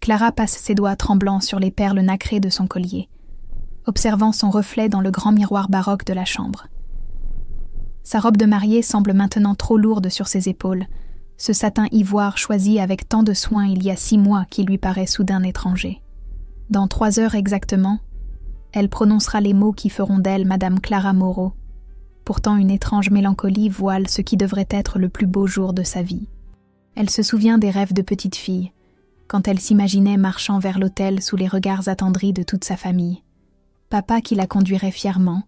Clara passe ses doigts tremblants sur les perles nacrées de son collier, observant son reflet dans le grand miroir baroque de la chambre. Sa robe de mariée semble maintenant trop lourde sur ses épaules, ce satin ivoire choisi avec tant de soin il y a 6 mois qui lui paraît soudain étranger. Dans 3 heures exactement, elle prononcera les mots qui feront d'elle Madame Clara Moreau. Pourtant une étrange mélancolie voile ce qui devrait être le plus beau jour de sa vie. Elle se souvient des rêves de petite fille, quand elle s'imaginait marchant vers l'autel sous les regards attendris de toute sa famille. Papa qui la conduirait fièrement,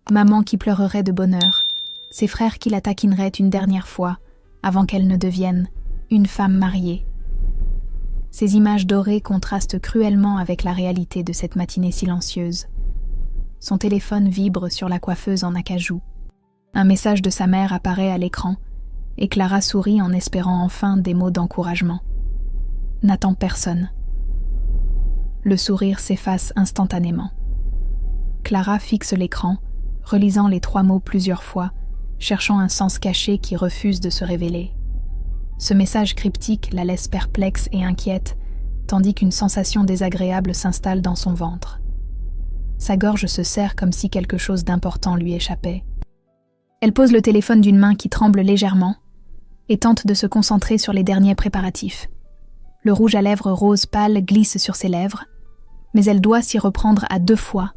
maman qui pleurerait de bonheur, ses frères qui la taquineraient une dernière fois, avant qu'elle ne devienne une femme mariée. Ces images dorées contrastent cruellement avec la réalité de cette matinée silencieuse. Son téléphone vibre sur la coiffeuse en acajou. Un message de sa mère apparaît à l'écran, et Clara sourit en espérant enfin des mots d'encouragement. N'attend personne. Le sourire s'efface instantanément. Clara fixe l'écran, relisant les 3 mots plusieurs fois, cherchant un sens caché qui refuse de se révéler. Ce message cryptique la laisse perplexe et inquiète, tandis qu'une sensation désagréable s'installe dans son ventre. Sa gorge se serre comme si quelque chose d'important lui échappait. Elle pose le téléphone d'une main qui tremble légèrement et tente de se concentrer sur les derniers préparatifs. Le rouge à lèvres rose pâle glisse sur ses lèvres, mais elle doit s'y reprendre à 2 fois,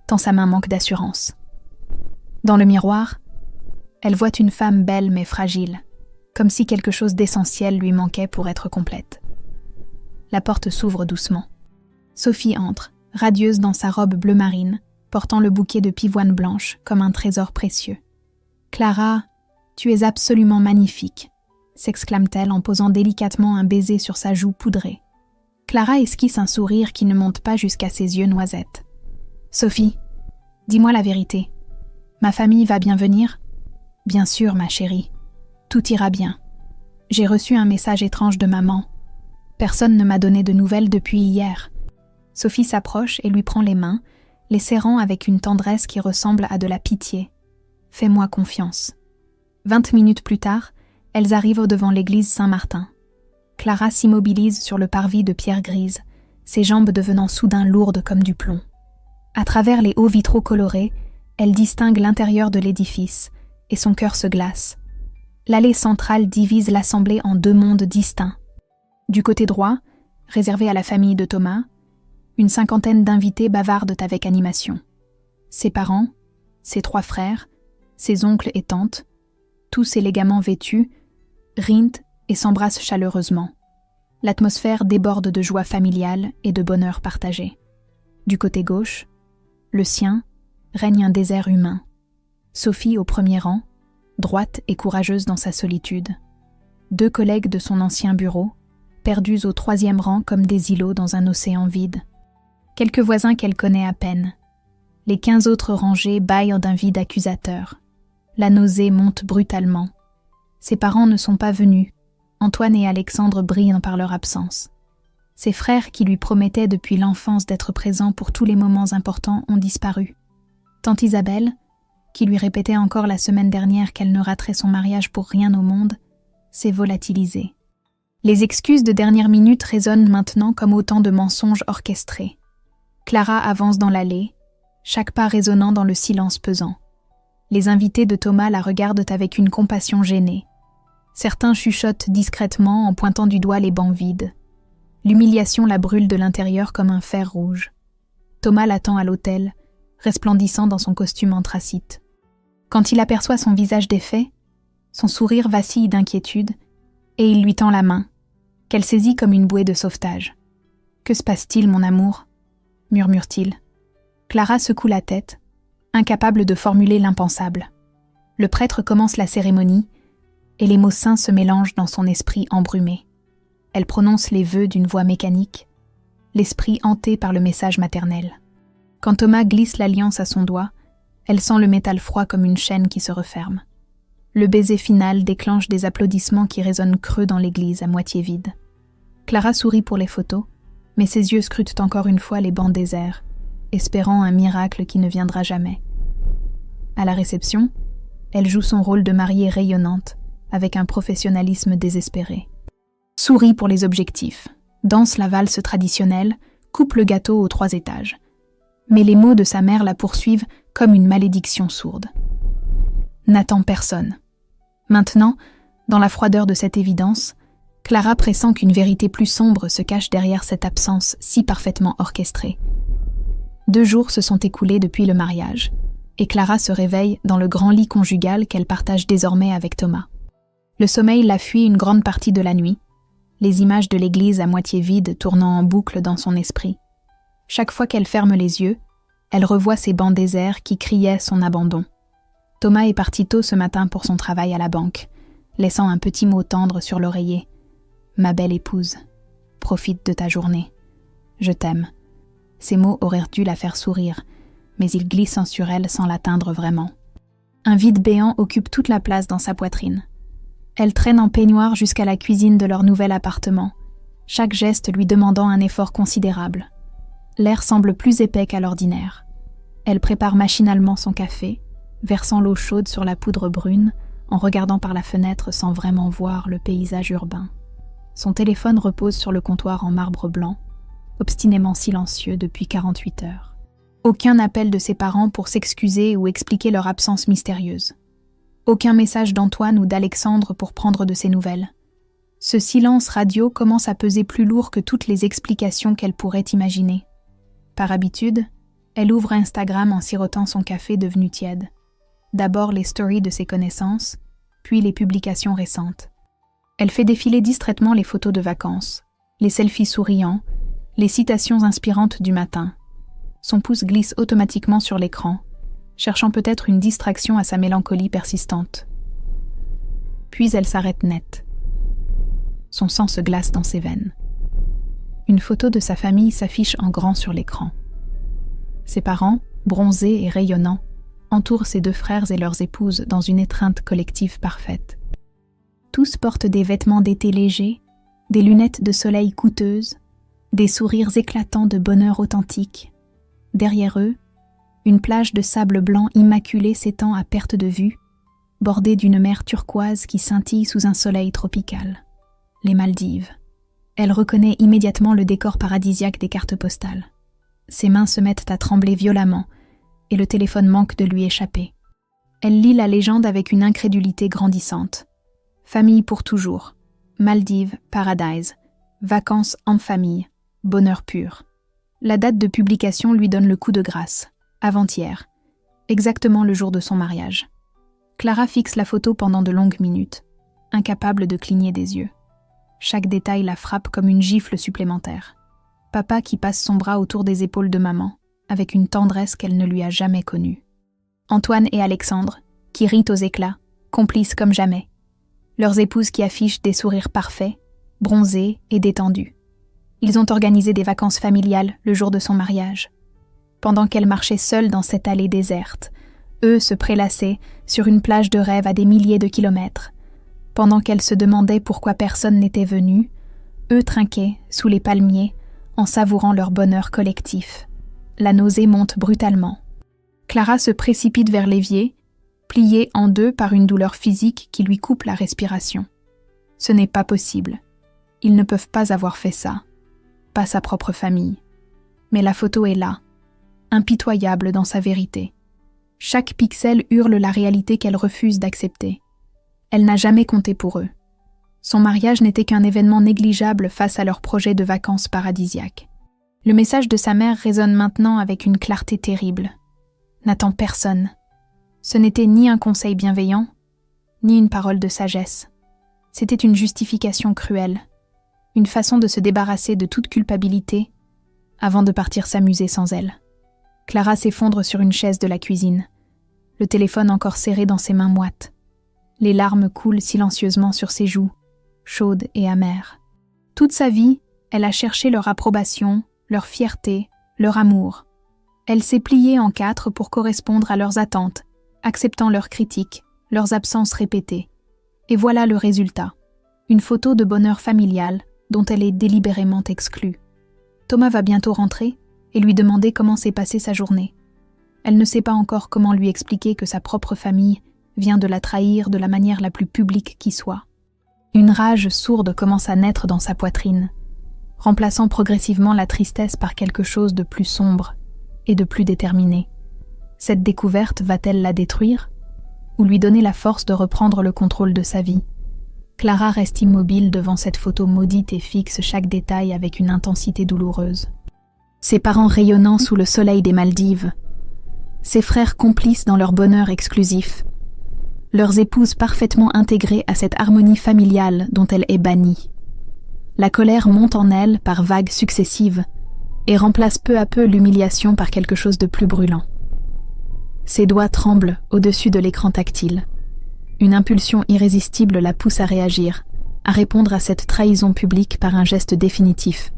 tant sa main manque d'assurance. Dans le miroir, elle voit une femme belle mais fragile, comme si quelque chose d'essentiel lui manquait pour être complète. La porte s'ouvre doucement. Sophie entre, radieuse dans sa robe bleu marine, portant le bouquet de pivoine blanche comme un trésor précieux. « Clara, tu es absolument magnifique !» s'exclame-t-elle en posant délicatement un baiser sur sa joue poudrée. Clara esquisse un sourire qui ne monte pas jusqu'à ses yeux noisettes. « Sophie, dis-moi la vérité. Ma famille va bien venir ? » « Bien sûr, ma chérie. Tout ira bien. J'ai reçu un message étrange de maman. Personne ne m'a donné de nouvelles depuis hier. » Sophie s'approche et lui prend les mains, les serrant avec une tendresse qui ressemble à de la pitié. « Fais-moi confiance. » 20 minutes plus tard, elles arrivent devant l'église Saint-Martin. Clara s'immobilise sur le parvis de pierre grise, ses jambes devenant soudain lourdes comme du plomb. À travers les hauts vitraux colorés, elle distingue l'intérieur de l'édifice, et son cœur se glace. L'allée centrale divise l'assemblée en 2 mondes distincts. Du côté droit, réservé à la famille de Thomas, une 50aine d'invités bavardent avec animation. Ses parents, ses 3 frères, ses oncles et tantes, tous élégamment vêtus, rient et s'embrassent chaleureusement. L'atmosphère déborde de joie familiale et de bonheur partagé. Du côté gauche, le sien, règne un désert humain. Sophie au premier rang, droite et courageuse dans sa solitude. 2 collègues de son ancien bureau, perdus au 3e rang comme des îlots dans un océan vide. Quelques voisins qu'elle connaît à peine. Les 15 autres rangées bâillent d'un vide accusateur. La nausée monte brutalement. Ses parents ne sont pas venus. Antoine et Alexandre brillent par leur absence. Ses frères qui lui promettaient depuis l'enfance d'être présents pour tous les moments importants ont disparu. Tante Isabelle, qui lui répétait encore la semaine dernière qu'elle ne raterait son mariage pour rien au monde, s'est volatilisée. Les excuses de dernière minute résonnent maintenant comme autant de mensonges orchestrés. Clara avance dans l'allée, chaque pas résonnant dans le silence pesant. Les invités de Thomas la regardent avec une compassion gênée. Certains chuchotent discrètement en pointant du doigt les bancs vides. L'humiliation la brûle de l'intérieur comme un fer rouge. Thomas l'attend à l'hôtel, resplendissant dans son costume anthracite. Quand il aperçoit son visage défait, son sourire vacille d'inquiétude et il lui tend la main, qu'elle saisit comme une bouée de sauvetage. « Que se passe-t-il, mon amour ?» murmure-t-il. Clara secoue la tête, incapable de formuler l'impensable. Le prêtre commence la cérémonie et les mots saints se mélangent dans son esprit embrumé. Elle prononce les vœux d'une voix mécanique, l'esprit hanté par le message maternel. Quand Thomas glisse l'alliance à son doigt, elle sent le métal froid comme une chaîne qui se referme. Le baiser final déclenche des applaudissements qui résonnent creux dans l'église à moitié vide. Clara sourit pour les photos, mais ses yeux scrutent encore une fois les bancs déserts, espérant un miracle qui ne viendra jamais. À la réception, elle joue son rôle de mariée rayonnante, avec un professionnalisme désespéré. Sourit pour les objectifs, danse la valse traditionnelle, coupe le gâteau aux 3 étages. Mais les mots de sa mère la poursuivent comme une malédiction sourde. N'attends personne. Maintenant, dans la froideur de cette évidence, Clara pressent qu'une vérité plus sombre se cache derrière cette absence si parfaitement orchestrée. 2 jours se sont écoulés depuis le mariage, et Clara se réveille dans le grand lit conjugal qu'elle partage désormais avec Thomas. Le sommeil la fuit une grande partie de la nuit, les images de l'église à moitié vide tournant en boucle dans son esprit. Chaque fois qu'elle ferme les yeux, elle revoit ces bancs déserts qui criaient son abandon. Thomas est parti tôt ce matin pour son travail à la banque, laissant un petit mot tendre sur l'oreiller. « Ma belle épouse, profite de ta journée. Je t'aime. » Ces mots auraient dû la faire sourire, mais ils glissent sur elle sans l'atteindre vraiment. Un vide béant occupe toute la place dans sa poitrine. Elle traîne en peignoir jusqu'à la cuisine de leur nouvel appartement, chaque geste lui demandant un effort considérable. L'air semble plus épais qu'à l'ordinaire. Elle prépare machinalement son café, versant l'eau chaude sur la poudre brune, en regardant par la fenêtre sans vraiment voir le paysage urbain. Son téléphone repose sur le comptoir en marbre blanc, obstinément silencieux depuis 48 heures. Aucun appel de ses parents pour s'excuser ou expliquer leur absence mystérieuse. Aucun message d'Antoine ou d'Alexandre pour prendre de ses nouvelles. Ce silence radio commence à peser plus lourd que toutes les explications qu'elle pourrait imaginer. Par habitude, elle ouvre Instagram en sirotant son café devenu tiède. D'abord les stories de ses connaissances, puis les publications récentes. Elle fait défiler distraitement les photos de vacances, les selfies souriants, les citations inspirantes du matin. Son pouce glisse automatiquement sur l'écran, cherchant peut-être une distraction à sa mélancolie persistante. Puis elle s'arrête net. Son sang se glace dans ses veines. Une photo de sa famille s'affiche en grand sur l'écran. Ses parents, bronzés et rayonnants, entourent ses 2 frères et leurs épouses dans une étreinte collective parfaite. Tous portent des vêtements d'été légers, des lunettes de soleil coûteuses, des sourires éclatants de bonheur authentique. Derrière eux, une plage de sable blanc immaculé s'étend à perte de vue, bordée d'une mer turquoise qui scintille sous un soleil tropical. Les Maldives. Elle reconnaît immédiatement le décor paradisiaque des cartes postales. Ses mains se mettent à trembler violemment, et le téléphone manque de lui échapper. Elle lit la légende avec une incrédulité grandissante. Famille pour toujours, Maldives, Paradise, vacances en famille, bonheur pur. La date de publication lui donne le coup de grâce, avant-hier, exactement le jour de son mariage. Clara fixe la photo pendant de longues minutes, incapable de cligner des yeux. Chaque détail la frappe comme une gifle supplémentaire. Papa qui passe son bras autour des épaules de maman, avec une tendresse qu'elle ne lui a jamais connue. Antoine et Alexandre, qui rient aux éclats, complices comme jamais. Leurs épouses qui affichent des sourires parfaits, bronzés et détendus. Ils ont organisé des vacances familiales le jour de son mariage. Pendant qu'elle marchait seule dans cette allée déserte, eux se prélassaient sur une plage de rêve à des milliers de kilomètres. Pendant qu'elle se demandait pourquoi personne n'était venu, eux trinquaient sous les palmiers en savourant leur bonheur collectif. La nausée monte brutalement. Clara se précipite vers l'évier, pliée en 2 par une douleur physique qui lui coupe la respiration. Ce n'est pas possible. Ils ne peuvent pas avoir fait ça. Pas sa propre famille. Mais la photo est là, impitoyable dans sa vérité. Chaque pixel hurle la réalité qu'elle refuse d'accepter. Elle n'a jamais compté pour eux. Son mariage n'était qu'un événement négligeable face à leur projet de vacances paradisiaques. Le message de sa mère résonne maintenant avec une clarté terrible. N'attends personne. Ce n'était ni un conseil bienveillant, ni une parole de sagesse. C'était une justification cruelle, une façon de se débarrasser de toute culpabilité avant de partir s'amuser sans elle. Clara s'effondre sur une chaise de la cuisine, le téléphone encore serré dans ses mains moites. Les larmes coulent silencieusement sur ses joues, chaudes et amères. Toute sa vie, elle a cherché leur approbation, leur fierté, leur amour. Elle s'est pliée en 4 pour correspondre à leurs attentes, acceptant leurs critiques, leurs absences répétées. Et voilà le résultat. Une photo de bonheur familial dont elle est délibérément exclue. Thomas va bientôt rentrer et lui demander comment s'est passée sa journée. Elle ne sait pas encore comment lui expliquer que sa propre famille vient de la trahir de la manière la plus publique qui soit. Une rage sourde commence à naître dans sa poitrine. remplaçant progressivement la tristesse par quelque chose de plus sombre et de plus déterminé. Cette découverte va-t-elle la détruire ou lui donner la force de reprendre le contrôle de sa vie? Clara reste immobile devant cette photo maudite et fixe chaque détail avec une intensité douloureuse. Ses parents rayonnant sous le soleil des Maldives, ses frères complices dans leur bonheur exclusif, leurs épouses parfaitement intégrées à cette harmonie familiale dont elle est bannie. La colère monte en elle par vagues successives et remplace peu à peu l'humiliation par quelque chose de plus brûlant. Ses doigts tremblent au-dessus de l'écran tactile. Une impulsion irrésistible la pousse à réagir, à répondre à cette trahison publique par un geste définitif.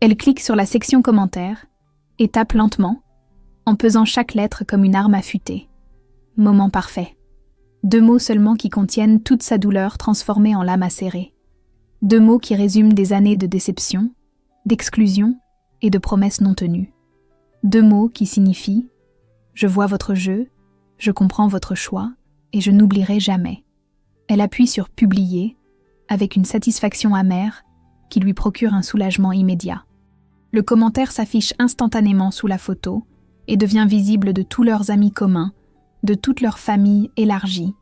Elle clique sur la section commentaires et tape lentement, en pesant chaque lettre comme une arme affûtée. Moment parfait. 2 mots seulement qui contiennent toute sa douleur transformée en lame acérée. 2 mots qui résument des années de déception, d'exclusion et de promesses non tenues. 2 mots qui signifient « Je vois votre jeu, je comprends votre choix et je n'oublierai jamais ». Elle appuie sur « Publier » avec une satisfaction amère qui lui procure un soulagement immédiat. Le commentaire s'affiche instantanément sous la photo et devient visible de tous leurs amis communs, de toute leur famille élargie.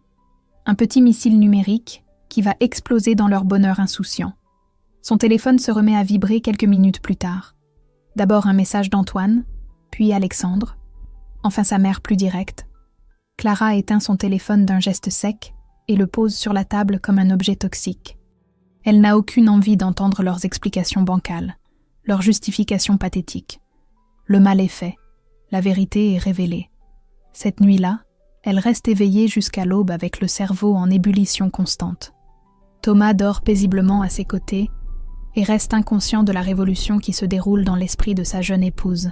Un petit missile numérique qui va exploser dans leur bonheur insouciant. Son téléphone se remet à vibrer quelques minutes plus tard. D'abord un message d'Antoine, puis Alexandre, enfin sa mère plus directe. Clara éteint son téléphone d'un geste sec et le pose sur la table comme un objet toxique. Elle n'a aucune envie d'entendre leurs explications bancales, leurs justifications pathétiques. Le mal est fait, la vérité est révélée. Cette nuit-là, elle reste éveillée jusqu'à l'aube avec le cerveau en ébullition constante. Thomas dort paisiblement à ses côtés et reste inconscient de la révolution qui se déroule dans l'esprit de sa jeune épouse.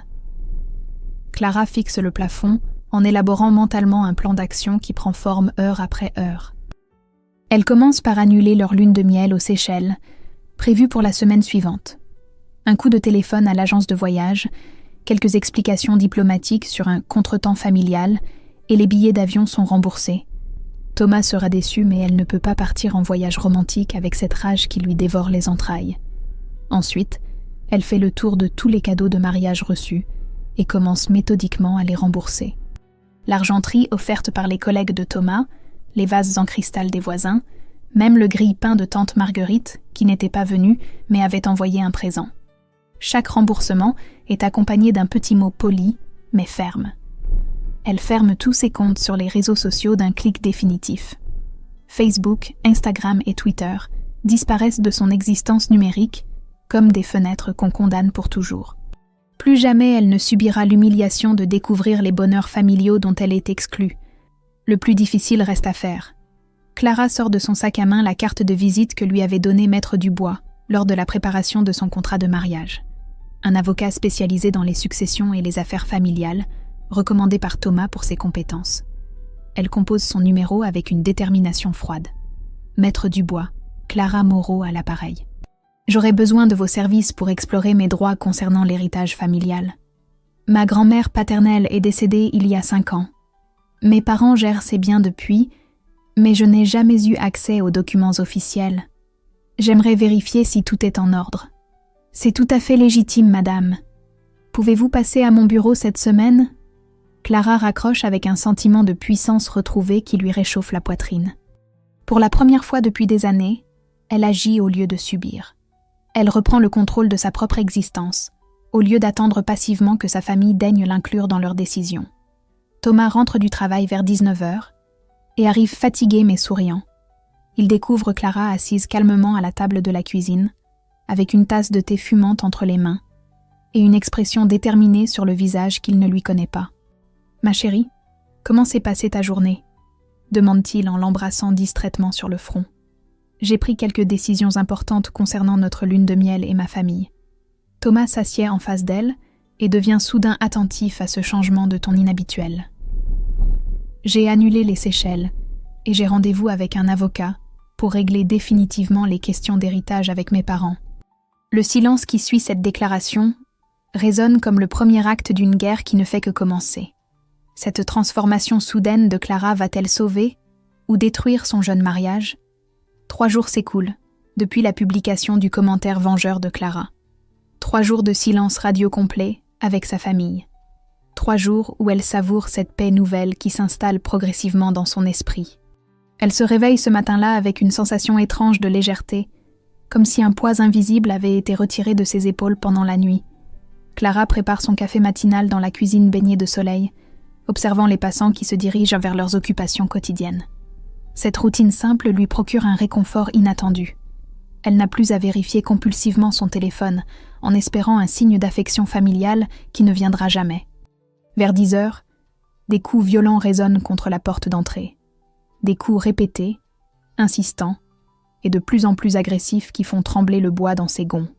Clara fixe le plafond en élaborant mentalement un plan d'action qui prend forme heure après heure. Elle commence par annuler leur lune de miel aux Seychelles, prévue pour la semaine suivante. Un coup de téléphone à l'agence de voyage, quelques explications diplomatiques sur un contretemps familial et les billets d'avion sont remboursés. Thomas sera déçu, mais elle ne peut pas partir en voyage romantique avec cette rage qui lui dévore les entrailles. Ensuite, elle fait le tour de tous les cadeaux de mariage reçus et commence méthodiquement à les rembourser. L'argenterie offerte par les collègues de Thomas, les vases en cristal des voisins, même le grille-pain de tante Marguerite, qui n'était pas venue mais avait envoyé un présent. Chaque remboursement est accompagné d'un petit mot poli, mais ferme. Elle ferme tous ses comptes sur les réseaux sociaux d'un clic définitif. Facebook, Instagram et Twitter disparaissent de son existence numérique comme des fenêtres qu'on condamne pour toujours. Plus jamais elle ne subira l'humiliation de découvrir les bonheurs familiaux dont elle est exclue. Le plus difficile reste à faire. Clara sort de son sac à main la carte de visite que lui avait donnée Maître Dubois lors de la préparation de son contrat de mariage. Un avocat spécialisé dans les successions et les affaires familiales, recommandé par Thomas pour ses compétences. Elle compose son numéro avec une détermination froide. Maître Dubois, Clara Moreau à l'appareil. J'aurais besoin de vos services pour explorer mes droits concernant l'héritage familial. Ma grand-mère paternelle est décédée il y a 5 ans. Mes parents gèrent ces biens depuis, mais je n'ai jamais eu accès aux documents officiels. J'aimerais vérifier si tout est en ordre. C'est tout à fait légitime, madame. Pouvez-vous passer à mon bureau cette semaine ? Clara raccroche avec un sentiment de puissance retrouvée qui lui réchauffe la poitrine. Pour la première fois depuis des années, elle agit au lieu de subir. Elle reprend le contrôle de sa propre existence, au lieu d'attendre passivement que sa famille daigne l'inclure dans leurs décisions. Thomas rentre du travail vers 19h et arrive fatigué mais souriant. Il découvre Clara assise calmement à la table de la cuisine, avec une tasse de thé fumante entre les mains et une expression déterminée sur le visage qu'il ne lui connaît pas. « Ma chérie, comment s'est passée ta journée ?» demande-t-il en l'embrassant distraitement sur le front. « J'ai pris quelques décisions importantes concernant notre lune de miel et ma famille. » Thomas s'assied en face d'elle et devient soudain attentif à ce changement de ton inhabituel. « J'ai annulé les Seychelles et j'ai rendez-vous avec un avocat pour régler définitivement les questions d'héritage avec mes parents. » Le silence qui suit cette déclaration résonne comme le premier acte d'une guerre qui ne fait que commencer. Cette transformation soudaine de Clara va-t-elle sauver ou détruire son jeune mariage ? 3 jours s'écoulent, depuis la publication du commentaire vengeur de Clara. 3 jours de silence radio complet avec sa famille. 3 jours où elle savoure cette paix nouvelle qui s'installe progressivement dans son esprit. Elle se réveille ce matin-là avec une sensation étrange de légèreté, comme si un poids invisible avait été retiré de ses épaules pendant la nuit. Clara prépare son café matinal dans la cuisine baignée de soleil, observant les passants qui se dirigent vers leurs occupations quotidiennes. Cette routine simple lui procure un réconfort inattendu. Elle n'a plus à vérifier compulsivement son téléphone, en espérant un signe d'affection familiale qui ne viendra jamais. Vers 10 heures, des coups violents résonnent contre la porte d'entrée. Des coups répétés, insistants, et de plus en plus agressifs qui font trembler le bois dans ses gonds.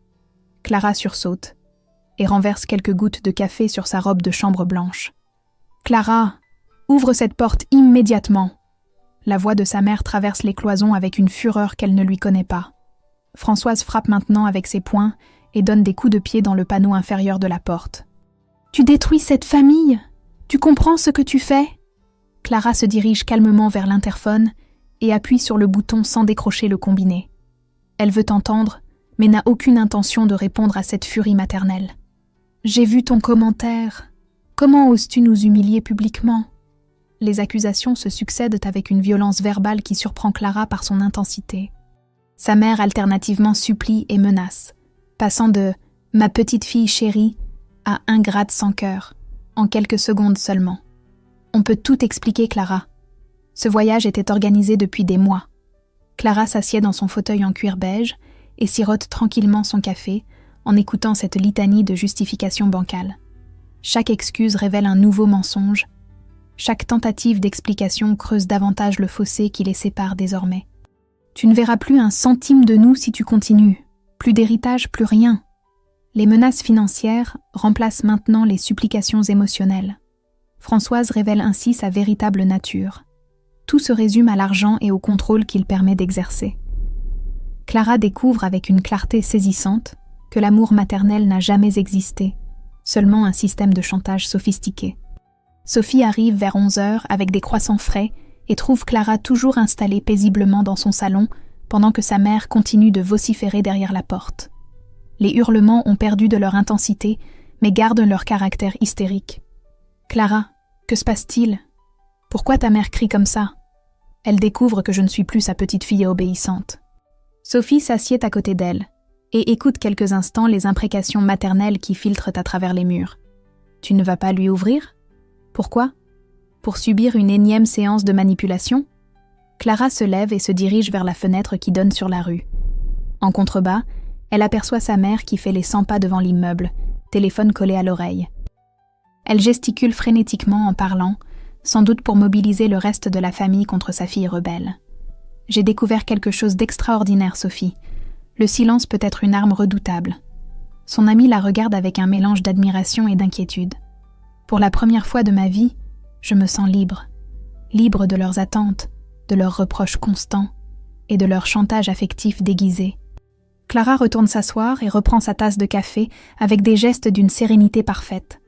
Clara sursaute et renverse quelques gouttes de café sur sa robe de chambre blanche. « Clara, ouvre cette porte immédiatement !» La voix de sa mère traverse les cloisons avec une fureur qu'elle ne lui connaît pas. Françoise frappe maintenant avec ses poings et donne des coups de pied dans le panneau inférieur de la porte. « Tu détruis cette famille ? Tu comprends ce que tu fais ?» Clara se dirige calmement vers l'interphone et appuie sur le bouton sans décrocher le combiné. Elle veut entendre, mais n'a aucune intention de répondre à cette furie maternelle. « J'ai vu ton commentaire. Comment oses-tu nous humilier publiquement ?» Les accusations se succèdent avec une violence verbale qui surprend Clara par son intensité. Sa mère alternativement supplie et menace, passant de « ma petite fille chérie » à « ingrate sans cœur » en quelques secondes seulement. On peut tout expliquer, Clara. Ce voyage était organisé depuis des mois. Clara s'assied dans son fauteuil en cuir beige et sirote tranquillement son café en écoutant cette litanie de justifications bancales. Chaque excuse révèle un nouveau mensonge. Chaque tentative d'explication creuse davantage le fossé qui les sépare désormais. Tu ne verras plus un centime de nous si tu continues. Plus d'héritage, plus rien. Les menaces financières remplacent maintenant les supplications émotionnelles. Françoise révèle ainsi sa véritable nature. Tout se résume à l'argent et au contrôle qu'il permet d'exercer. Clara découvre avec une clarté saisissante que l'amour maternel n'a jamais existé, seulement un système de chantage sophistiqué. Sophie arrive vers 11 heures avec des croissants frais et trouve Clara toujours installée paisiblement dans son salon pendant que sa mère continue de vociférer derrière la porte. Les hurlements ont perdu de leur intensité, mais gardent leur caractère hystérique. « Clara, que se passe-t-il ? Pourquoi ta mère crie comme ça ?» Elle découvre que je ne suis plus sa petite fille obéissante. Sophie s'assied à côté d'elle et écoute quelques instants les imprécations maternelles qui filtrent à travers les murs. « Tu ne vas pas lui ouvrir ? Pourquoi ? Pour subir une énième séance de manipulation ? » Clara se lève et se dirige vers la fenêtre qui donne sur la rue. En contrebas, elle aperçoit sa mère qui fait les 100 pas devant l'immeuble, téléphone collé à l'oreille. Elle gesticule frénétiquement en parlant, sans doute pour mobiliser le reste de la famille contre sa fille rebelle. « J'ai découvert quelque chose d'extraordinaire, Sophie. Le silence peut être une arme redoutable. » Son amie la regarde avec un mélange d'admiration et d'inquiétude. « Pour la première fois de ma vie, je me sens libre. Libre de leurs attentes, de leurs reproches constants et de leur chantage affectif déguisé. » Clara retourne s'asseoir et reprend sa tasse de café avec des gestes d'une sérénité parfaite.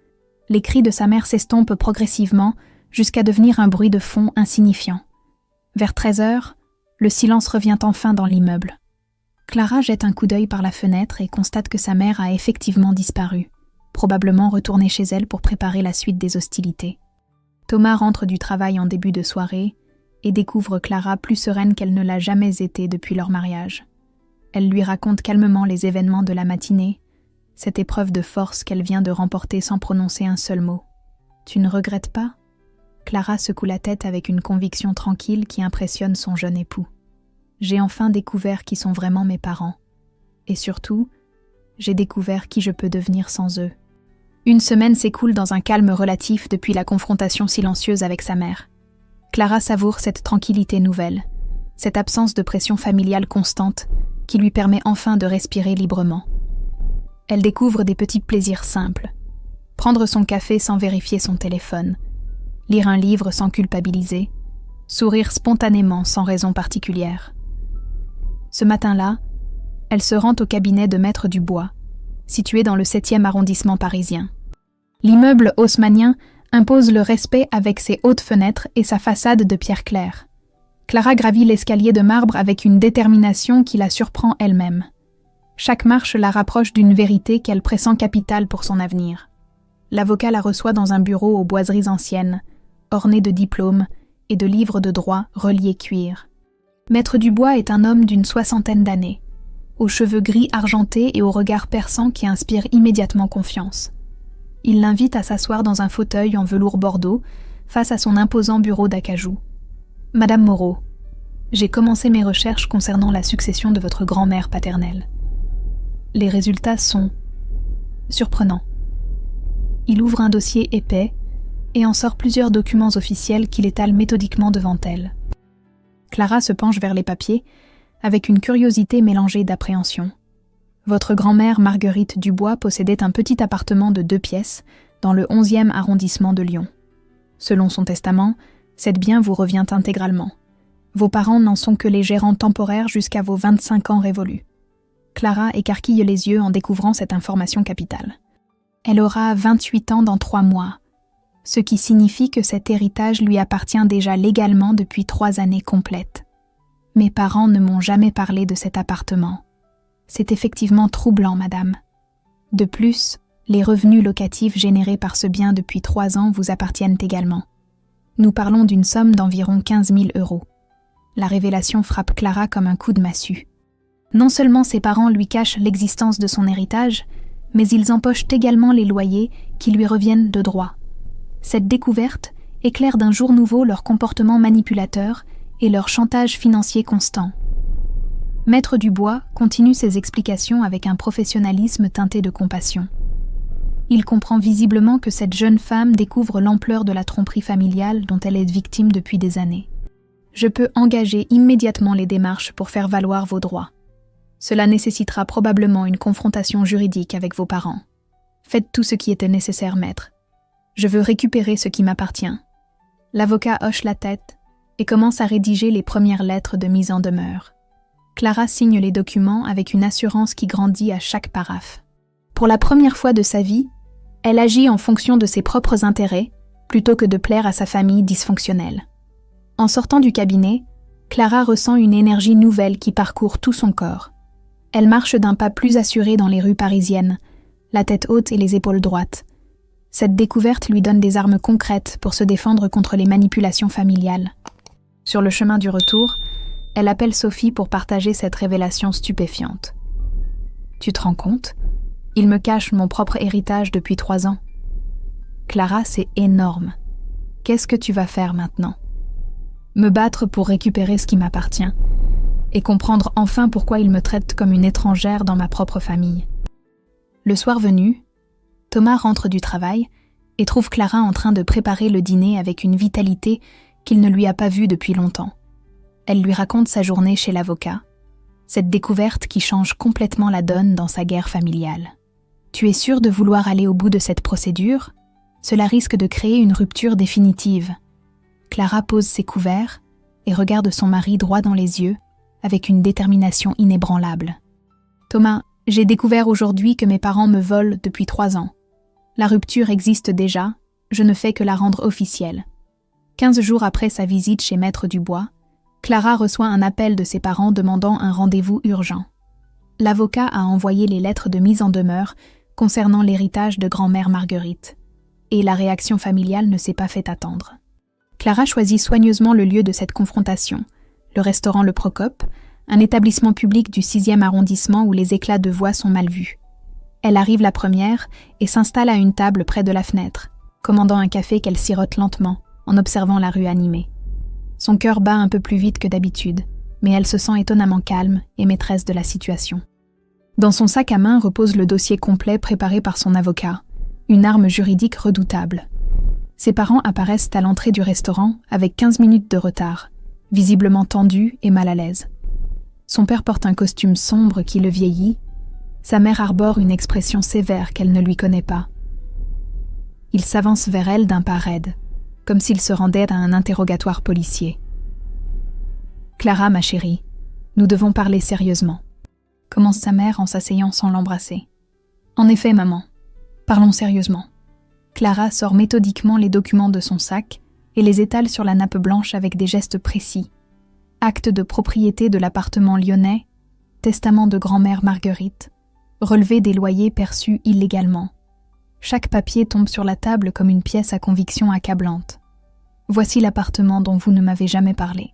Les cris de sa mère s'estompent progressivement jusqu'à devenir un bruit de fond insignifiant. Vers 13 heures, le silence revient enfin dans l'immeuble. Clara jette un coup d'œil par la fenêtre et constate que sa mère a effectivement disparu, probablement retournée chez elle pour préparer la suite des hostilités. Thomas rentre du travail en début de soirée et découvre Clara plus sereine qu'elle ne l'a jamais été depuis leur mariage. Elle lui raconte calmement les événements de la matinée, cette épreuve de force qu'elle vient de remporter sans prononcer un seul mot. « Tu ne regrettes pas ?» Clara secoue la tête avec une conviction tranquille qui impressionne son jeune époux. « J'ai enfin découvert qui sont vraiment mes parents. Et surtout, j'ai découvert qui je peux devenir sans eux. » Une semaine s'écoule dans un calme relatif depuis la confrontation silencieuse avec sa mère. Clara savoure cette tranquillité nouvelle, cette absence de pression familiale constante qui lui permet enfin de respirer librement. Elle découvre des petits plaisirs simples. Prendre son café sans vérifier son téléphone, lire un livre sans culpabiliser, sourire spontanément sans raison particulière. Ce matin-là, elle se rend au cabinet de Maître Dubois, situé dans le 7e arrondissement parisien. L'immeuble haussmannien impose le respect avec ses hautes fenêtres et sa façade de pierre claire. Clara gravit l'escalier de marbre avec une détermination qui la surprend elle-même. Chaque marche la rapproche d'une vérité qu'elle pressent capitale pour son avenir. L'avocat la reçoit dans un bureau aux boiseries anciennes, orné de diplômes et de livres de droit reliés cuir. Maître Dubois est un homme d'une 60aine d'années, aux cheveux gris argentés et au regard perçant qui inspire immédiatement confiance. Il l'invite à s'asseoir dans un fauteuil en velours bordeaux, face à son imposant bureau d'acajou. « Madame Moreau, j'ai commencé mes recherches concernant la succession de votre grand-mère paternelle. Les résultats sont surprenants. » Il ouvre un dossier épais et en sort plusieurs documents officiels qu'il étale méthodiquement devant elle. Clara se penche vers les papiers avec une curiosité mélangée d'appréhension. Votre grand-mère Marguerite Dubois possédait un petit appartement de 2 pièces dans le 11e arrondissement de Lyon. Selon son testament, cet bien vous revient intégralement. Vos parents n'en sont que les gérants temporaires jusqu'à vos 25 ans révolus. Clara écarquille les yeux en découvrant cette information capitale. Elle aura 28 ans dans 3 mois, ce qui signifie que cet héritage lui appartient déjà légalement depuis 3 années complètes. Mes parents ne m'ont jamais parlé de cet appartement. C'est effectivement troublant, madame. De plus, les revenus locatifs générés par ce bien depuis 3 ans vous appartiennent également. Nous parlons d'une somme d'environ 15 000 €. La révélation frappe Clara comme un coup de massue. Non seulement ses parents lui cachent l'existence de son héritage, mais ils empochent également les loyers qui lui reviennent de droit. Cette découverte éclaire d'un jour nouveau leur comportement manipulateur et leur chantage financier constant. Maître Dubois continue ses explications avec un professionnalisme teinté de compassion. Il comprend visiblement que cette jeune femme découvre l'ampleur de la tromperie familiale dont elle est victime depuis des années. Je peux engager immédiatement les démarches pour faire valoir vos droits. Cela nécessitera probablement une confrontation juridique avec vos parents. Faites tout ce qui était nécessaire, maître. Je veux récupérer ce qui m'appartient. L'avocat hoche la tête et commence à rédiger les premières lettres de mise en demeure. Clara signe les documents avec une assurance qui grandit à chaque paraphe. Pour la première fois de sa vie, elle agit en fonction de ses propres intérêts plutôt que de plaire à sa famille dysfonctionnelle. En sortant du cabinet, Clara ressent une énergie nouvelle qui parcourt tout son corps. Elle marche d'un pas plus assuré dans les rues parisiennes, la tête haute et les épaules droites. Cette découverte lui donne des armes concrètes pour se défendre contre les manipulations familiales. Sur le chemin du retour, elle appelle Sophie pour partager cette révélation stupéfiante. « Tu te rends compte ? Il me cache mon propre héritage depuis 3 ans. Clara, c'est énorme. Qu'est-ce que tu vas faire maintenant ? Me battre pour récupérer ce qui m'appartient et comprendre enfin pourquoi il me traite comme une étrangère dans ma propre famille. » Le soir venu, Thomas rentre du travail et trouve Clara en train de préparer le dîner avec une vitalité qu'il ne lui a pas vue depuis longtemps. Elle lui raconte sa journée chez l'avocat, cette découverte qui change complètement la donne dans sa guerre familiale. « Tu es sûre de vouloir aller au bout de cette procédure ? Cela risque de créer une rupture définitive. » Clara pose ses couverts et regarde son mari droit dans les yeux avec une détermination inébranlable. « Thomas, j'ai découvert aujourd'hui que mes parents me volent depuis 3 ans. La rupture existe déjà, je ne fais que la rendre officielle. » 15 jours après sa visite chez Maître Dubois, Clara reçoit un appel de ses parents demandant un rendez-vous urgent. L'avocat a envoyé les lettres de mise en demeure concernant l'héritage de grand-mère Marguerite, et la réaction familiale ne s'est pas fait attendre. Clara choisit soigneusement le lieu de cette confrontation, le restaurant Le Procope, un établissement public du 6e arrondissement où les éclats de voix sont mal vus. Elle arrive la première et s'installe à une table près de la fenêtre, commandant un café qu'elle sirote lentement, en observant la rue animée. Son cœur bat un peu plus vite que d'habitude, mais elle se sent étonnamment calme et maîtresse de la situation. Dans son sac à main repose le dossier complet préparé par son avocat, une arme juridique redoutable. Ses parents apparaissent à l'entrée du restaurant avec 15 minutes de retard, visiblement tendus et mal à l'aise. Son père porte un costume sombre qui le vieillit, sa mère arbore une expression sévère qu'elle ne lui connaît pas. Il s'avance vers elle d'un pas raide, comme s'il se rendait à un interrogatoire policier. « Clara, ma chérie, nous devons parler sérieusement. » commence sa mère en s'asseyant sans l'embrasser. « En effet, maman, parlons sérieusement. » Clara sort méthodiquement les documents de son sac et les étale sur la nappe blanche avec des gestes précis. acte de propriété de l'appartement lyonnais, testament de grand-mère Marguerite, relevé des loyers perçus illégalement. Chaque papier tombe sur la table comme une pièce à conviction accablante. Voici l'appartement dont vous ne m'avez jamais parlé.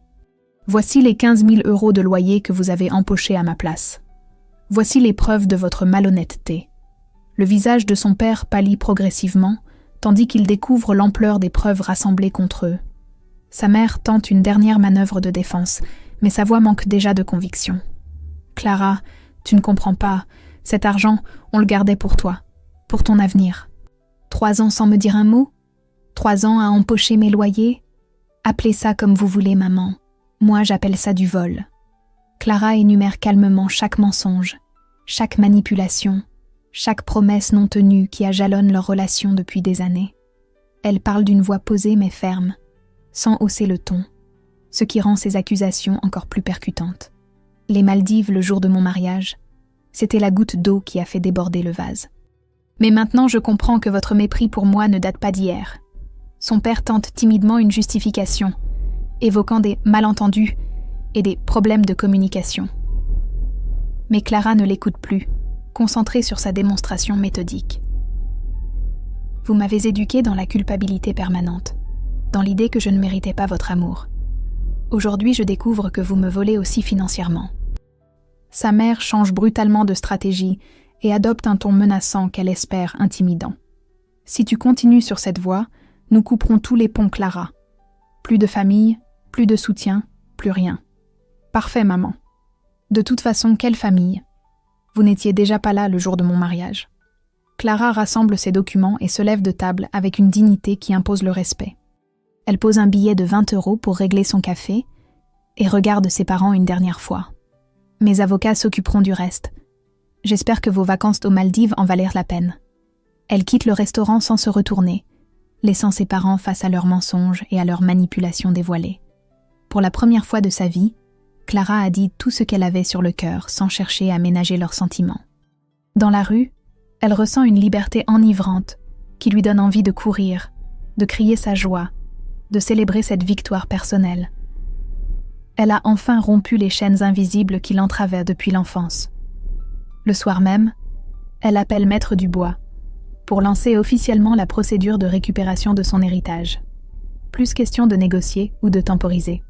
Voici les 15 000 € de loyer que vous avez empochés à ma place. Voici les preuves de votre malhonnêteté. Le visage de son père pâlit progressivement, tandis qu'il découvre l'ampleur des preuves rassemblées contre eux. Sa mère tente une dernière manœuvre de défense, mais sa voix manque déjà de conviction. « Clara, tu ne comprends pas. Cet argent, on le gardait pour toi, pour ton avenir. 3 ans sans me dire un mot? 3 ans à empocher mes loyers? Appelez ça comme vous voulez, maman. Moi, j'appelle ça du vol. » Clara énumère calmement chaque mensonge, chaque manipulation, chaque promesse non tenue qui jalonne leur relation depuis des années. Elle parle d'une voix posée mais ferme, sans hausser le ton, ce qui rend ses accusations encore plus percutantes. Les Maldives le jour de mon mariage, c'était la goutte d'eau qui a fait déborder le vase. Mais maintenant je comprends que votre mépris pour moi ne date pas d'hier. Son père tente timidement une justification, évoquant des malentendus et des problèmes de communication. Mais Clara ne l'écoute plus, concentrée sur sa démonstration méthodique. Vous m'avez éduquée dans la culpabilité permanente, dans l'idée que je ne méritais pas votre amour. Aujourd'hui, je découvre que vous me volez aussi financièrement. Sa mère change brutalement de stratégie et adopte un ton menaçant qu'elle espère intimidant. Si tu continues sur cette voie, nous couperons tous les ponts, Clara. Plus de famille, plus de soutien, plus rien. Parfait, maman. De toute façon, quelle famille? Vous n'étiez déjà pas là le jour de mon mariage. Clara rassemble ses documents et se lève de table avec une dignité qui impose le respect. Elle pose un billet de 20 € pour régler son café et regarde ses parents une dernière fois. Mes avocats s'occuperont du reste. J'espère que vos vacances aux Maldives en valèrent la peine. Elle quitte le restaurant sans se retourner, laissant ses parents face à leurs mensonges et à leurs manipulations dévoilées. Pour la première fois de sa vie, Clara a dit tout ce qu'elle avait sur le cœur sans chercher à ménager leurs sentiments. Dans la rue, elle ressent une liberté enivrante qui lui donne envie de courir, de crier sa joie, de célébrer cette victoire personnelle. Elle a enfin rompu les chaînes invisibles qui l'entravaient depuis l'enfance. Le soir même, elle appelle Maître Dubois pour lancer officiellement la procédure de récupération de son héritage. Plus question de négocier ou de temporiser.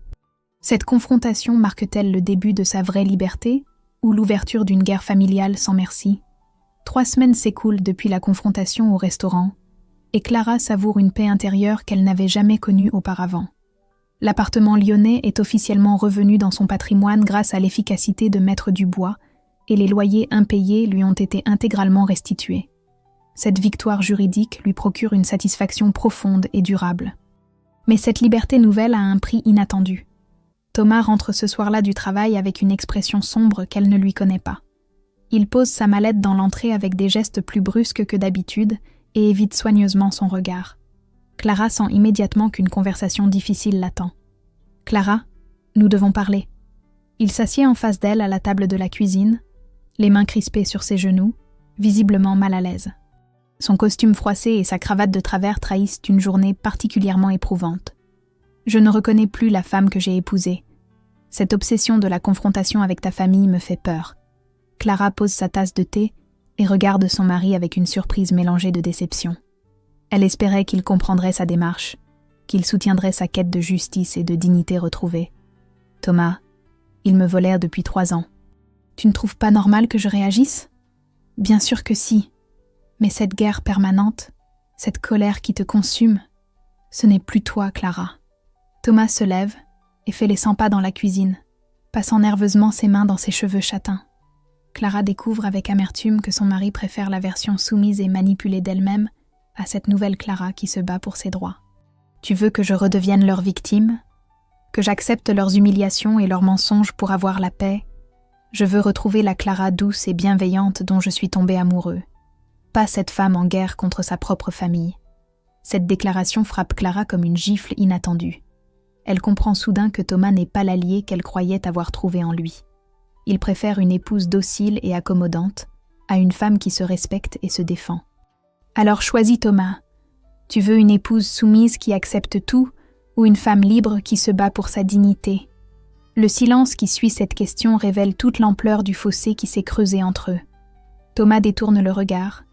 Cette confrontation marque-t-elle le début de sa vraie liberté ou l'ouverture d'une guerre familiale sans merci? 3 semaines s'écoulent depuis la confrontation au restaurant et Clara savoure une paix intérieure qu'elle n'avait jamais connue auparavant. L'appartement lyonnais est officiellement revenu dans son patrimoine grâce à l'efficacité de Maître Dubois et les loyers impayés lui ont été intégralement restitués. Cette victoire juridique lui procure une satisfaction profonde et durable. Mais cette liberté nouvelle a un prix inattendu. Thomas rentre ce soir-là du travail avec une expression sombre qu'elle ne lui connaît pas. Il pose sa mallette dans l'entrée avec des gestes plus brusques que d'habitude et évite soigneusement son regard. Clara sent immédiatement qu'une conversation difficile l'attend. « Clara, nous devons parler. » Il s'assied en face d'elle à la table de la cuisine, les mains crispées sur ses genoux, visiblement mal à l'aise. Son costume froissé et sa cravate de travers trahissent une journée particulièrement éprouvante. Je ne reconnais plus la femme que j'ai épousée. Cette obsession de la confrontation avec ta famille me fait peur. Clara pose sa tasse de thé et regarde son mari avec une surprise mélangée de déception. Elle espérait qu'il comprendrait sa démarche, qu'il soutiendrait sa quête de justice et de dignité retrouvée. « Thomas, ils me volèrent depuis 3 ans. Tu ne trouves pas normal que je réagisse ? Bien sûr que si. Mais cette guerre permanente, cette colère qui te consume, ce n'est plus toi, Clara. » Thomas se lève et fait les 100 pas dans la cuisine, passant nerveusement ses mains dans ses cheveux châtains. Clara découvre avec amertume que son mari préfère la version soumise et manipulée d'elle-même à cette nouvelle Clara qui se bat pour ses droits. « Tu veux que je redevienne leur victime ? Que j'accepte leurs humiliations et leurs mensonges pour avoir la paix ? Je veux retrouver la Clara douce et bienveillante dont je suis tombé amoureux. Pas cette femme en guerre contre sa propre famille. » Cette déclaration frappe Clara comme une gifle inattendue. Elle comprend soudain que Thomas n'est pas l'allié qu'elle croyait avoir trouvé en lui. Il préfère une épouse docile et accommodante à une femme qui se respecte et se défend. Alors choisis, Thomas. Tu veux une épouse soumise qui accepte tout ou une femme libre qui se bat pour sa dignité ? Le silence qui suit cette question révèle toute l'ampleur du fossé qui s'est creusé entre eux. Thomas détourne le regard,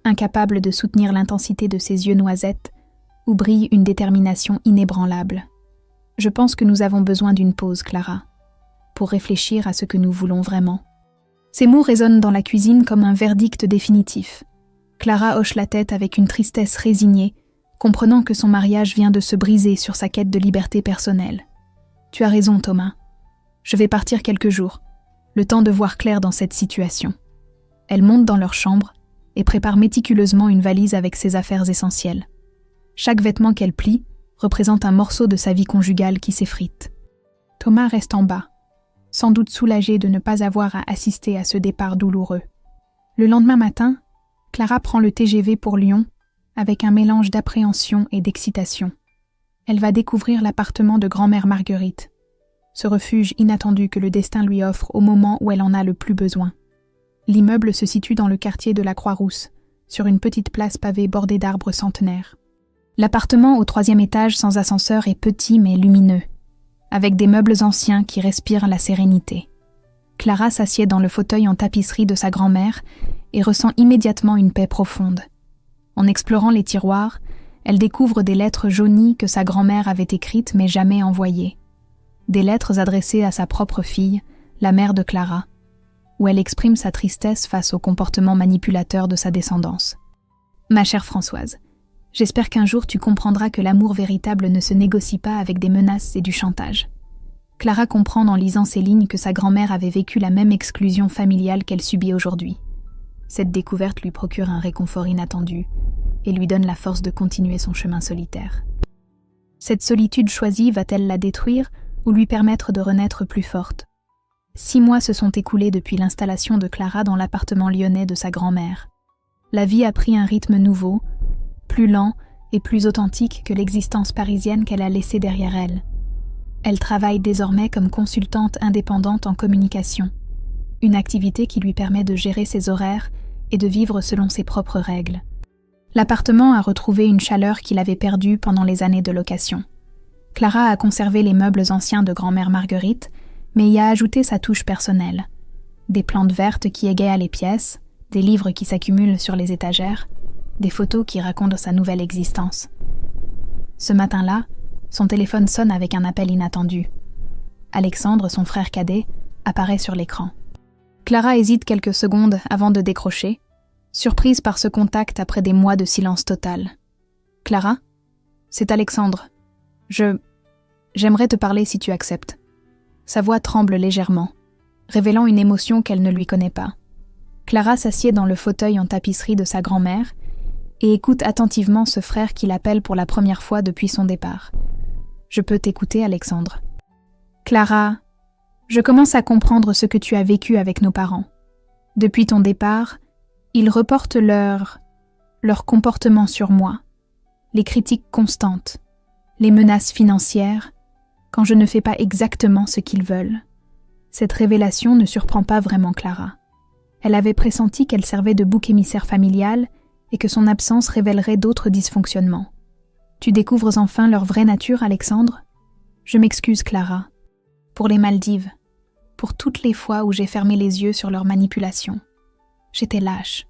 incapable de soutenir l'intensité de ses yeux noisettes, où brille une détermination inébranlable. « Je pense que nous avons besoin d'une pause, Clara, pour réfléchir à ce que nous voulons vraiment. » Ces mots résonnent dans la cuisine comme un verdict définitif. Clara hoche la tête avec une tristesse résignée, comprenant que son mariage vient de se briser sur sa quête de liberté personnelle. « Tu as raison, Thomas. Je vais partir quelques jours, le temps de voir clair dans cette situation. » Elle monte dans leur chambre et prépare méticuleusement une valise avec ses affaires essentielles. Chaque vêtement qu'elle plie représente un morceau de sa vie conjugale qui s'effrite. Thomas reste en bas, sans doute soulagé de ne pas avoir à assister à ce départ douloureux. Le lendemain matin, Clara prend le TGV pour Lyon avec un mélange d'appréhension et d'excitation. Elle va découvrir l'appartement de grand-mère Marguerite, ce refuge inattendu que le destin lui offre au moment où elle en a le plus besoin. L'immeuble se situe dans le quartier de la Croix-Rousse, sur une petite place pavée bordée d'arbres centenaires. L'appartement au 3e étage sans ascenseur est petit mais lumineux, avec des meubles anciens qui respirent la sérénité. Clara s'assied dans le fauteuil en tapisserie de sa grand-mère et ressent immédiatement une paix profonde. En explorant les tiroirs, elle découvre des lettres jaunies que sa grand-mère avait écrites mais jamais envoyées. Des lettres adressées à sa propre fille, la mère de Clara, où elle exprime sa tristesse face au comportement manipulateur de sa descendance. « Ma chère Françoise, j'espère qu'un jour tu comprendras que l'amour véritable ne se négocie pas avec des menaces et du chantage. » Clara comprend en lisant ces lignes que sa grand-mère avait vécu la même exclusion familiale qu'elle subit aujourd'hui. Cette découverte lui procure un réconfort inattendu et lui donne la force de continuer son chemin solitaire. Cette solitude choisie va-t-elle la détruire ou lui permettre de renaître plus forte? 6 mois se sont écoulés depuis l'installation de Clara dans l'appartement lyonnais de sa grand-mère. La vie a pris un rythme nouveau, plus lent et plus authentique que l'existence parisienne qu'elle a laissée derrière elle. Elle travaille désormais comme consultante indépendante en communication, une activité qui lui permet de gérer ses horaires et de vivre selon ses propres règles. L'appartement a retrouvé une chaleur qu'il avait perdue pendant les années de location. Clara a conservé les meubles anciens de grand-mère Marguerite, mais y a ajouté sa touche personnelle. Des plantes vertes qui égayent les pièces, des livres qui s'accumulent sur les étagères, des photos qui racontent sa nouvelle existence. Ce matin-là, son téléphone sonne avec un appel inattendu. Alexandre, son frère cadet, apparaît sur l'écran. Clara hésite quelques secondes avant de décrocher, surprise par ce contact après des mois de silence total. « Clara, c'est Alexandre. J'aimerais te parler si tu acceptes. » Sa voix tremble légèrement, révélant une émotion qu'elle ne lui connaît pas. Clara s'assied dans le fauteuil en tapisserie de sa grand-mère et écoute attentivement ce frère qui l'appelle pour la première fois depuis son départ. « Je peux t'écouter, Alexandre. »« Clara, je commence à comprendre ce que tu as vécu avec nos parents. Depuis ton départ, ils reportent leur comportement sur moi, les critiques constantes, les menaces financières, quand je ne fais pas exactement ce qu'ils veulent. » Cette révélation ne surprend pas vraiment Clara. Elle avait pressenti qu'elle servait de bouc émissaire familial et que son absence révélerait d'autres dysfonctionnements. « Tu découvres enfin leur vraie nature, Alexandre ? Je m'excuse, Clara, pour les Maldives, pour toutes les fois où j'ai fermé les yeux sur leur manipulation. J'étais lâche. »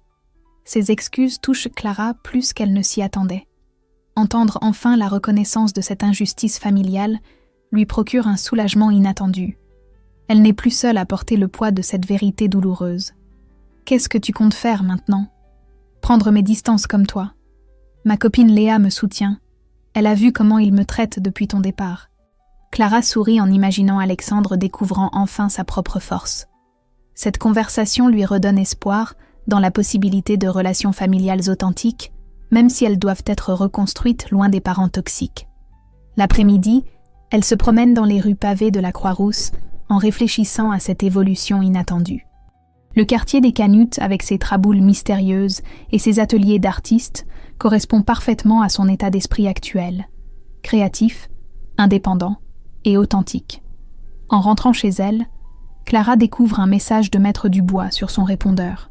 Ces excuses touchent Clara plus qu'elle ne s'y attendait. Entendre enfin la reconnaissance de cette injustice familiale lui procure un soulagement inattendu. Elle n'est plus seule à porter le poids de cette vérité douloureuse. « Qu'est-ce que tu comptes faire maintenant ? Prendre mes distances comme toi. Ma copine Léa me soutient. Elle a vu comment il me traite depuis ton départ. » Clara sourit en imaginant Alexandre découvrant enfin sa propre force. Cette conversation lui redonne espoir dans la possibilité de relations familiales authentiques, même si elles doivent être reconstruites loin des parents toxiques. L'après-midi, elle se promène dans les rues pavées de la Croix-Rousse en réfléchissant à cette évolution inattendue. Le quartier des Canutes, avec ses traboules mystérieuses et ses ateliers d'artistes, correspond parfaitement à son état d'esprit actuel, créatif, indépendant et authentique. En rentrant chez elle, Clara découvre un message de Maître Dubois sur son répondeur.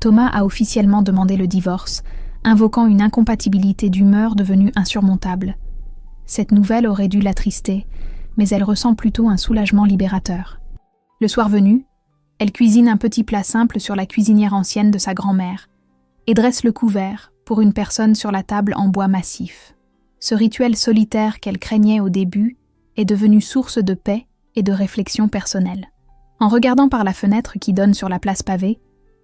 Thomas a officiellement demandé le divorce, invoquant une incompatibilité d'humeur devenue insurmontable. Cette nouvelle aurait dû l'attrister, mais elle ressent plutôt un soulagement libérateur. Le soir venu, elle cuisine un petit plat simple sur la cuisinière ancienne de sa grand-mère et dresse le couvert pour une personne sur la table en bois massif. Ce rituel solitaire qu'elle craignait au début est devenu source de paix et de réflexion personnelle. En regardant par la fenêtre qui donne sur la place pavée,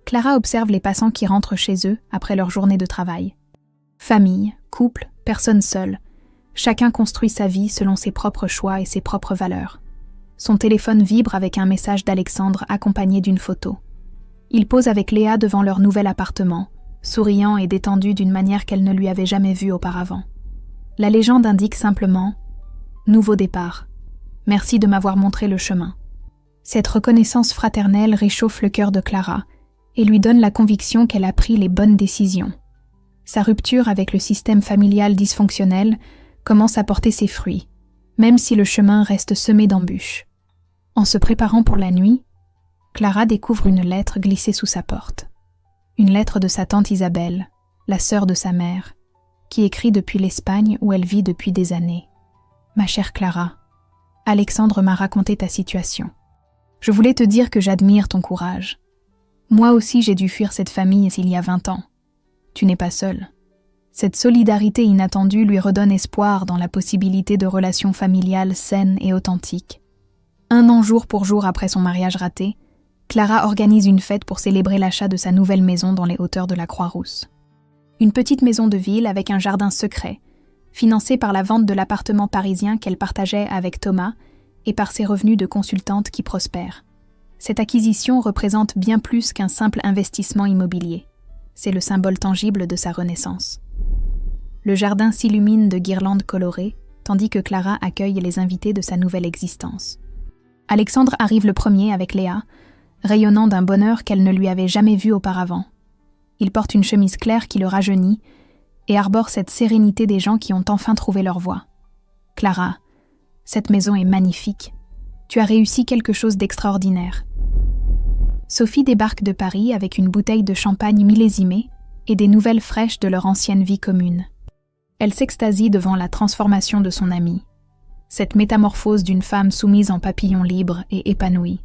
Clara observe les passants qui rentrent chez eux après leur journée de travail. Famille, couple, personne seule, chacun construit sa vie selon ses propres choix et ses propres valeurs. Son téléphone vibre avec un message d'Alexandre accompagné d'une photo. Il pose avec Léa devant leur nouvel appartement, souriant et détendu d'une manière qu'elle ne lui avait jamais vue auparavant. La légende indique simplement « Nouveau départ. Merci de m'avoir montré le chemin ». Cette reconnaissance fraternelle réchauffe le cœur de Clara et lui donne la conviction qu'elle a pris les bonnes décisions. Sa rupture avec le système familial dysfonctionnel commence à porter ses fruits, même si le chemin reste semé d'embûches. En se préparant pour la nuit, Clara découvre une lettre glissée sous sa porte. Une lettre de sa tante Isabelle, la sœur de sa mère, qui écrit depuis l'Espagne où elle vit depuis des années. « Ma chère Clara, Alexandre m'a raconté ta situation. Je voulais te dire que j'admire ton courage. Moi aussi j'ai dû fuir cette famille il y a 20 ans. Tu n'es pas seule. Cette solidarité inattendue lui redonne espoir dans la possibilité de relations familiales saines et authentiques. 1 an jour pour jour après son mariage raté, Clara organise une fête pour célébrer l'achat de sa nouvelle maison dans les hauteurs de la Croix-Rousse. Une petite maison de ville avec un jardin secret, financée par la vente de l'appartement parisien qu'elle partageait avec Thomas et par ses revenus de consultante qui prospèrent. Cette acquisition représente bien plus qu'un simple investissement immobilier. C'est le symbole tangible de sa renaissance. Le jardin s'illumine de guirlandes colorées, tandis que Clara accueille les invités de sa nouvelle existence. Alexandre arrive le premier avec Léa, rayonnant d'un bonheur qu'elle ne lui avait jamais vu auparavant. Il porte une chemise claire qui le rajeunit et arbore cette sérénité des gens qui ont enfin trouvé leur voie. « Clara, cette maison est magnifique. Tu as réussi quelque chose d'extraordinaire. » Sophie débarque de Paris avec une bouteille de champagne millésimée et des nouvelles fraîches de leur ancienne vie commune. Elle s'extasie devant la transformation de son amie. Cette métamorphose d'une femme soumise en papillon libre et épanouie.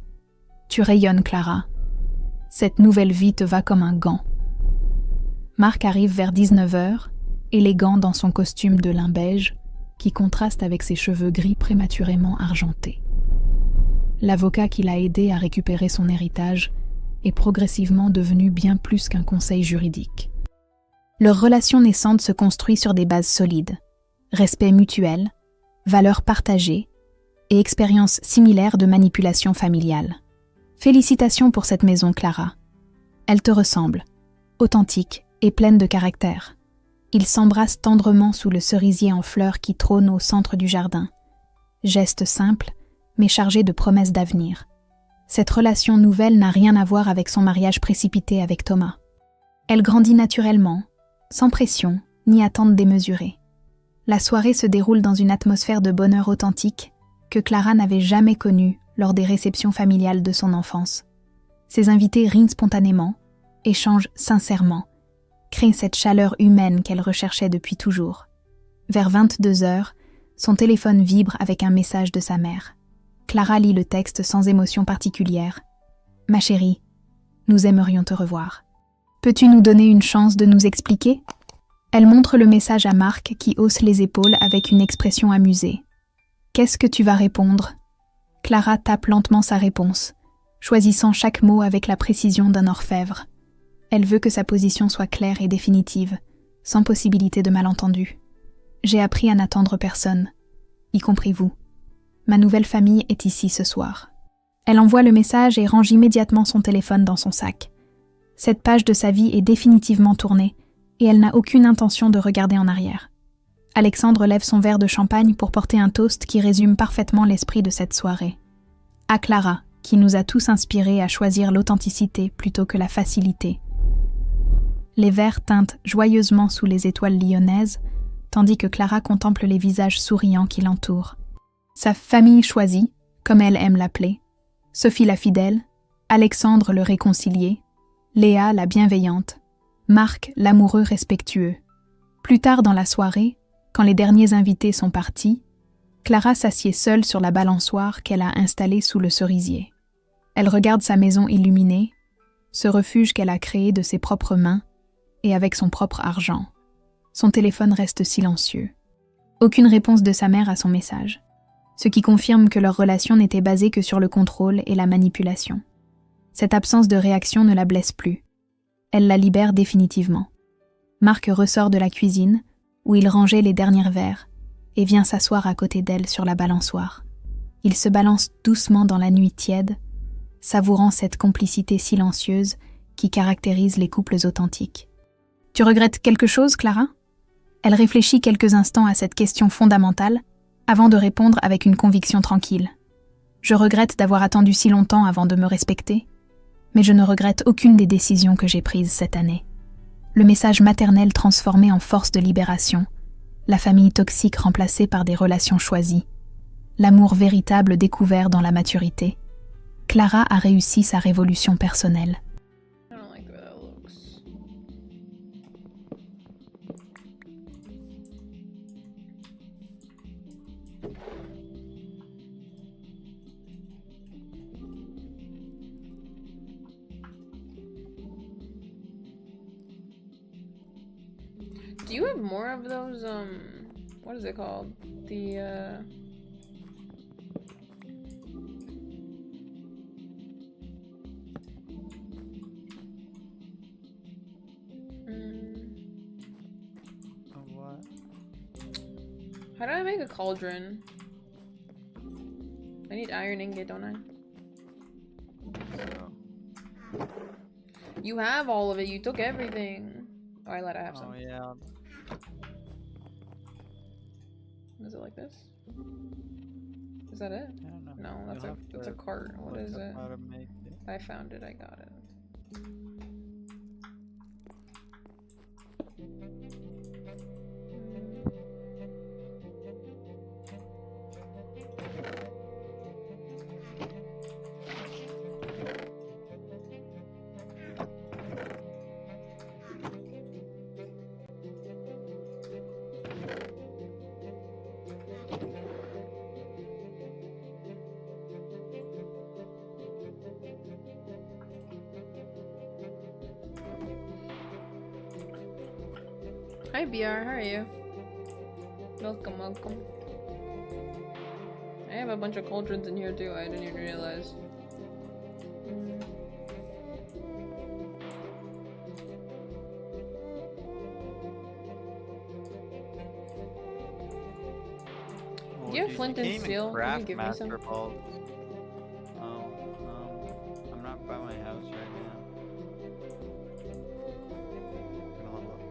Tu rayonnes, Clara. Cette nouvelle vie te va comme un gant. Marc arrive vers 19h, élégant dans son costume de lin beige, qui contraste avec ses cheveux gris prématurément argentés. L'avocat qui l'a aidé à récupérer son héritage est progressivement devenu bien plus qu'un conseil juridique. Leur relation naissante se construit sur des bases solides, respect mutuel, valeurs partagées et expériences similaires de manipulation familiale. Félicitations pour cette maison, Clara. Elle te ressemble, authentique et pleine de caractère. Ils s'embrassent tendrement sous le cerisier en fleurs qui trône au centre du jardin. Geste simple, mais chargé de promesses d'avenir. Cette relation nouvelle n'a rien à voir avec son mariage précipité avec Thomas. Elle grandit naturellement, sans pression ni attente démesurée. La soirée se déroule dans une atmosphère de bonheur authentique que Clara n'avait jamais connue lors des réceptions familiales de son enfance. Ses invités rient spontanément, échangent sincèrement, créent cette chaleur humaine qu'elle recherchait depuis toujours. Vers 22h, son téléphone vibre avec un message de sa mère. Clara lit le texte sans émotion particulière. « Ma chérie, nous aimerions te revoir. Peux-tu nous donner une chance de nous expliquer ?» Elle montre le message à Marc qui hausse les épaules avec une expression amusée. « Qu'est-ce que tu vas répondre ?» Clara tape lentement sa réponse, choisissant chaque mot avec la précision d'un orfèvre. Elle veut que sa position soit claire et définitive, sans possibilité de malentendu. « J'ai appris à n'attendre personne, y compris vous. Ma nouvelle famille est ici ce soir. » Elle envoie le message et range immédiatement son téléphone dans son sac. Cette page de sa vie est définitivement tournée et elle n'a aucune intention de regarder en arrière. Alexandre lève son verre de champagne pour porter un toast qui résume parfaitement l'esprit de cette soirée. À Clara, qui nous a tous inspirés à choisir l'authenticité plutôt que la facilité. Les verres teintent joyeusement sous les étoiles lyonnaises, tandis que Clara contemple les visages souriants qui l'entourent. Sa famille choisie, comme elle aime l'appeler, Sophie la fidèle, Alexandre le réconcilié, Léa la bienveillante, Marc l'amoureux respectueux. Plus tard dans la soirée, quand les derniers invités sont partis, Clara s'assied seule sur la balançoire qu'elle a installée sous le cerisier. Elle regarde sa maison illuminée, ce refuge qu'elle a créé de ses propres mains et avec son propre argent. Son téléphone reste silencieux. Aucune réponse de sa mère à son message, ce qui confirme que leur relation n'était basée que sur le contrôle et la manipulation. Cette absence de réaction ne la blesse plus. Elle la libère définitivement. Marc ressort de la cuisine, où il rangeait les derniers verres, et vient s'asseoir à côté d'elle sur la balançoire. Il se balance doucement dans la nuit tiède, savourant cette complicité silencieuse qui caractérise les couples authentiques. « Tu regrettes quelque chose, Clara ?» Elle réfléchit quelques instants à cette question fondamentale, avant de répondre avec une conviction tranquille. « Je regrette d'avoir attendu si longtemps avant de me respecter, mais je ne regrette aucune des décisions que j'ai prises cette année. » Le message maternel transformé en force de libération, la famille toxique remplacée par des relations choisies, l'amour véritable découvert dans la maturité, Clara a réussi sa révolution personnelle. Do you have more of those, what is it called? The, What? How do I make a cauldron? I need iron ingot, don't I? So. You have all of it, you took everything. Oh, I have some. Oh yeah. Is it like this? Is that it? I don't know. No, that's a cart. What is it? How to make it. I found it, I got it. Hi BR, how are you? Welcome, welcome. I have a bunch of cauldrons in here too, I didn't even realize. Oh, Do you have flint and steel? Can you give me some? Balls. I'm not by my house right now. Gonna level up my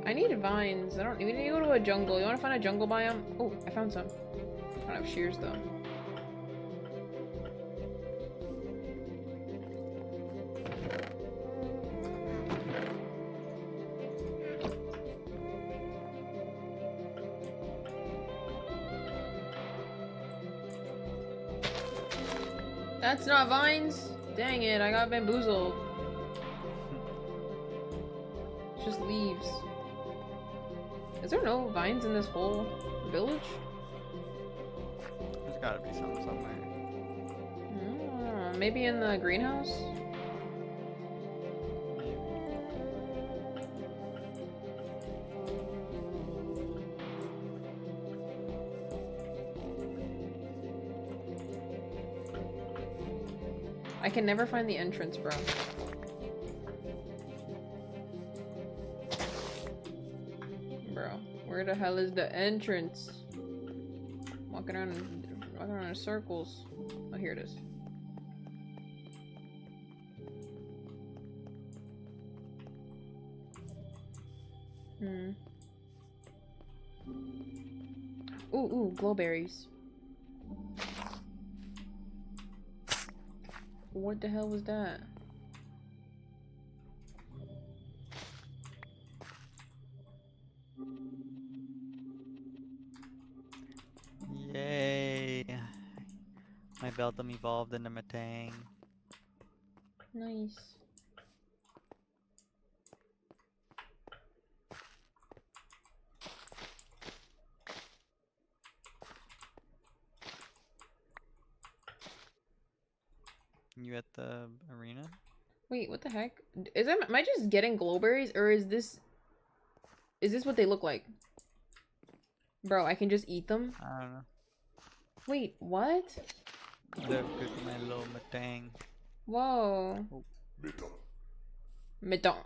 I need vines. We need to go to a jungle. You want to find a jungle biome? Oh, I found some. I don't have shears though. That's not vines? Dang it, I got bamboozled. It's just leaves. Is there no vines in this whole village? There's gotta be some somewhere. Maybe in the greenhouse? I can never find the entrance, bro. Bro, where the hell is the entrance? Walking around in circles. Oh, here it is. Ooh, glowberries. What the hell was that? My Beldum evolved into Matang. Nice. You at the arena? Wait, what the heck? Am I just getting glowberries, or is this what they look like? Bro, I can just eat them? I don't know. Wait, what? They're good, my little Matang. Whoa. Oh. Medon.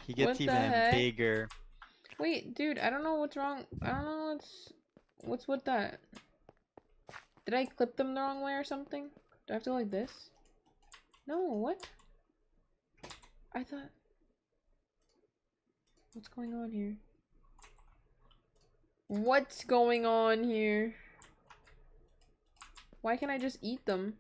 He gets What the even heck? bigger. Wait, dude, I don't know what's wrong. I don't know what's with that. Did I clip them the wrong way or something? Do I have to go like this? No, what? I thought... What's going on here? What's going on here? Why can't I just eat them?